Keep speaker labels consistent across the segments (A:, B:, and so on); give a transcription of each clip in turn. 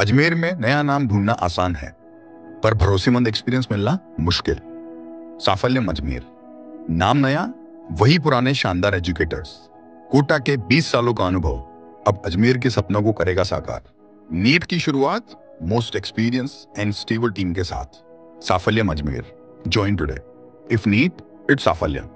A: अजमेर में नया नाम ढूंढना आसान है, पर भरोसेमंद एक्सपीरियंस मिलना मुश्किल। साफल्यम अजमेर, नाम नया, वही पुराने शानदार एजुकेटर्स। कोटा के 20 सालों का अनुभव अब अजमेर के सपनों को करेगा साकार। नीट की शुरुआत most experience and stable team के साथ। Saphalyam Ajmer, join today. If NEET, it's Saphalyam.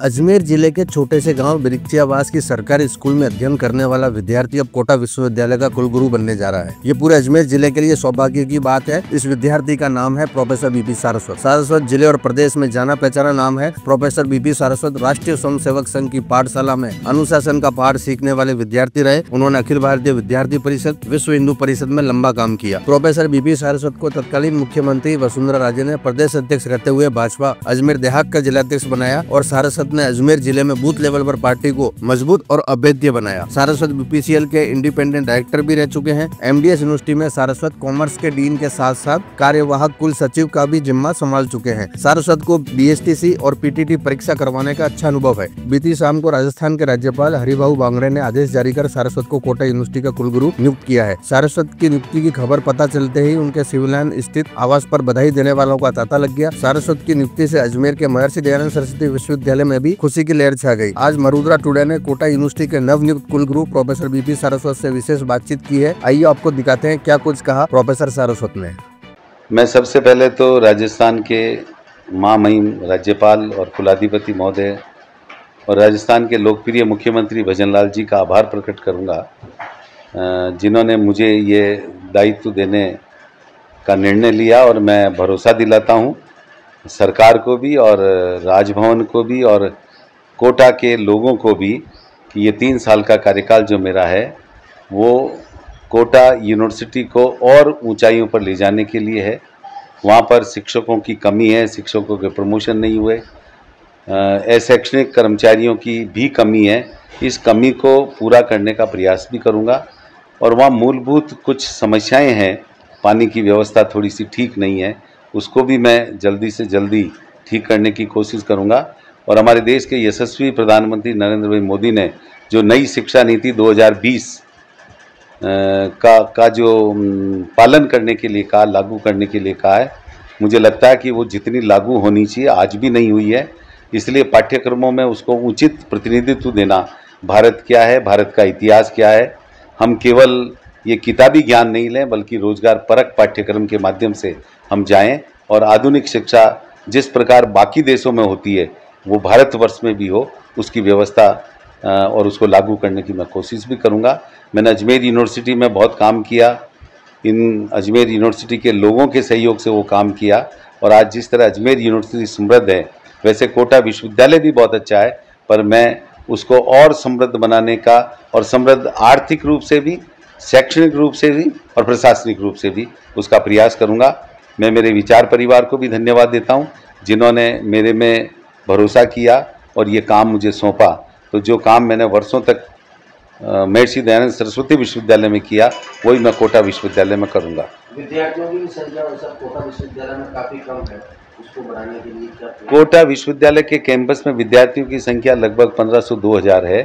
B: Ajmer जिले के छोटे से गांव बिरिक्चियावास की सरकारी स्कूल में अध्ययन करने वाला विद्यार्थी अब कोटा विश्वविद्यालय का कुलगुरु बनने जा रहा है। ये पूरे अजमेर जिले के लिए सौभाग्य की बात है। इस विद्यार्थी का नाम है प्रोफेसर बीपी सारस्वत। सारस्वत जिले और प्रदेश में जाना पहचाना नाम है। प्रोफेसर बीपी सारस्वत राष्ट्रीय स्वयं सेवक संघ की पाठशाला में अनुशासन का पाठ सीखने वाले विद्यार्थी रहे। उन्होंने अखिल भारतीय विद्यार्थी परिषद, विश्व हिंदू परिषद में लंबा काम किया। प्रोफेसर बीपी सारस्वत को तत्कालीन मुख्यमंत्री वसुंधरा राजे ने प्रदेश अध्यक्ष रहते हुए भाजपा अजमेर देहात का जिलाध्यक्ष बनाया और सारस्वत ने अजमेर जिले में बूथ लेवल पर पार्टी को मजबूत और अभेद्य बनाया। सारस्वत बीपीसीएल के इंडिपेंडेंट डायरेक्टर भी रह चुके हैं। एमडीएस यूनिवर्सिटी में सारस्वत कॉमर्स के डीन के साथ साथ कार्यवाहक कुल सचिव का भी जिम्मा संभाल चुके हैं। सारस्वत को बीएसटीसी और पीटीटी परीक्षा करवाने का अच्छा अनुभव है। बीती शाम को राजस्थान के राज्यपाल हरिभाऊ बांगड़े ने आदेश जारी कर सारस्वत को कोटा यूनिवर्सिटी का कुलगुरु नियुक्त किया है। सारस्वत की नियुक्ति की खबर पता चलते ही उनके सिविल लाइन स्थित आवास पर बधाई देने वालों का तांता लग गया। सारस्वत की नियुक्ति से अजमेर के महर्षि दयानंद सरस्वती विश्वविद्यालय में भी खुशी की लहर छा गई। आज मरुद्रा टुडे ने कोटा यूनिवर्सिटी के नवनियुक्त कुलगुरु प्रोफेसर बीपी सारस्वत से विशेष बातचीत की है। आइए आपको दिखाते हैं क्या कुछ कहा प्रोफेसर सारस्वत ने।
C: मैं सबसे पहले तो राजस्थान के महामहिम राज्यपाल और कुलाधिपति महोदय और राजस्थान के लोकप्रिय मुख्यमंत्री भजनलाल जी का आभार प्रकट करूंगा, जिन्होंने मुझे ये दायित्व देने का निर्णय लिया। और मैं भरोसा दिलाता हूँ सरकार को भी और राजभवन को भी और कोटा के लोगों को भी कि ये 3 साल का कार्यकाल जो मेरा है वो कोटा यूनिवर्सिटी को और ऊंचाइयों पर ले जाने के लिए है। वहाँ पर शिक्षकों की कमी है, शिक्षकों के प्रमोशन नहीं हुए, अशैक्षणिक कर्मचारियों की भी कमी है। इस कमी को पूरा करने का प्रयास भी करूँगा। और वहाँ मूलभूत कुछ समस्याएं हैं, पानी की व्यवस्था थोड़ी सी ठीक नहीं है, उसको भी मैं जल्दी से जल्दी ठीक करने की कोशिश करूँगा। और हमारे देश के यशस्वी प्रधानमंत्री नरेंद्र भाई मोदी ने जो नई शिक्षा नीति 2020 का जो पालन करने के लिए कहा, लागू करने के लिए कहा है, मुझे लगता है कि वो जितनी लागू होनी चाहिए आज भी नहीं हुई है। इसलिए पाठ्यक्रमों में उसको उचित प्रतिनिधित्व देना, भारत क्या है, भारत का इतिहास क्या है, हम केवल ये किताबी ज्ञान नहीं लें बल्कि रोजगार परक पाठ्यक्रम के माध्यम से हम जाएं और आधुनिक शिक्षा जिस प्रकार बाकी देशों में होती है वो भारतवर्ष में भी हो, उसकी व्यवस्था और उसको लागू करने की मैं कोशिश भी करूंगा। मैंने अजमेर यूनिवर्सिटी में बहुत काम किया, इन अजमेर यूनिवर्सिटी के लोगों के सहयोग से वो काम किया। और आज जिस तरह अजमेर यूनिवर्सिटी समृद्ध है, वैसे कोटा विश्वविद्यालय भी बहुत अच्छा है, पर मैं उसको और समृद्ध बनाने का और समृद्ध आर्थिक रूप से भी, शैक्षणिक रूप से भी और प्रशासनिक रूप से भी उसका प्रयास करूँगा। मैं मेरे विचार परिवार को भी धन्यवाद देता हूँ जिन्होंने मेरे में भरोसा किया और ये काम मुझे सौंपा। तो जो काम मैंने वर्षों तक महर्षि दयानंद सरस्वती विश्वविद्यालय में किया वही मैं कोटा विश्वविद्यालय में करूँगा।
B: विद्यार्थियों की संख्या कोटा विश्वविद्यालय में काफ़ी कम है, उसको बढ़ाने के लिए क्या?
C: कोटा विश्वविद्यालय के कैंपस में विद्यार्थियों की संख्या लगभग 1500-2000 है,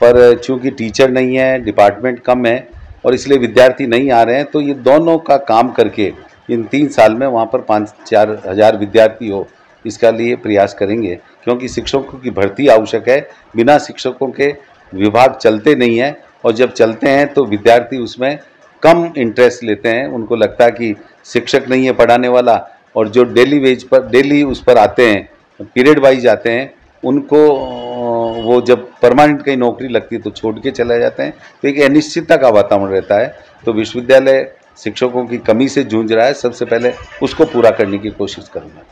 C: पर चूँकि टीचर नहीं है, डिपार्टमेंट कम है और इसलिए विद्यार्थी नहीं आ रहे हैं। तो ये दोनों का काम करके इन 3 साल में वहाँ पर 5-4 हज़ार विद्यार्थी हो, इसका लिए प्रयास करेंगे। क्योंकि शिक्षकों की भर्ती आवश्यक है, बिना शिक्षकों के विभाग चलते नहीं हैं और जब चलते हैं तो विद्यार्थी उसमें कम इंटरेस्ट लेते हैं। उनको लगता है कि शिक्षक नहीं है पढ़ाने वाला, और जो डेली वेज पर, डेली उस पर आते हैं, पीरियड वाइज आते हैं, उनको वो जब परमानेंट कहीं नौकरी लगती है तो छोड़ के चले जाते हैं। तो एक अनिश्चितता का वातावरण रहता है। तो विश्वविद्यालय शिक्षकों की कमी से जूझ रहा है, सबसे पहले उसको पूरा करने की कोशिश करूँगा।